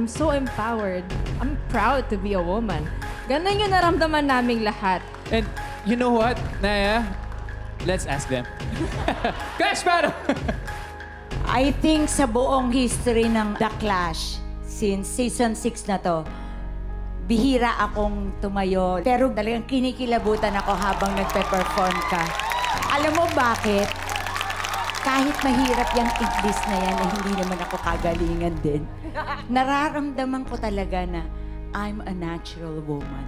I'm so empowered. I'm proud to be a woman. Ganun yung naramdaman naming lahat. And you know what, Naya? Let's ask them. Clash battle! I think sa buong history ng The Clash, since season 6 na to, bihira akong tumayo. Pero talagang kinikilabutan ako habang nagpe-perform ka. Alam mo bakit? Kahit mahirap yung English na yan, hindi naman ako kagalingan din. Nararamdaman ko talaga na I'm a natural woman.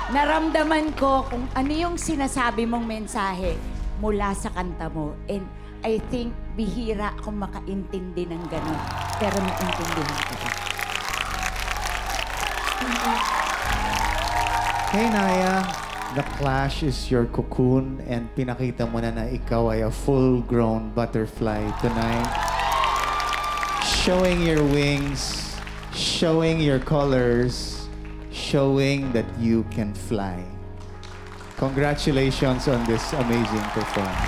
Naramdaman ko kung ano yung sinasabi mong mensahe mula sa kanta mo. And I think bihira akong makaintindi ng gano'n. Pero maintindihan ko ba? Hey Naya, The Clash is your cocoon and pinakita mo na ikaw ay a full-grown butterfly tonight. Showing your wings, showing your colors, showing that you can fly. Congratulations on this amazing performance.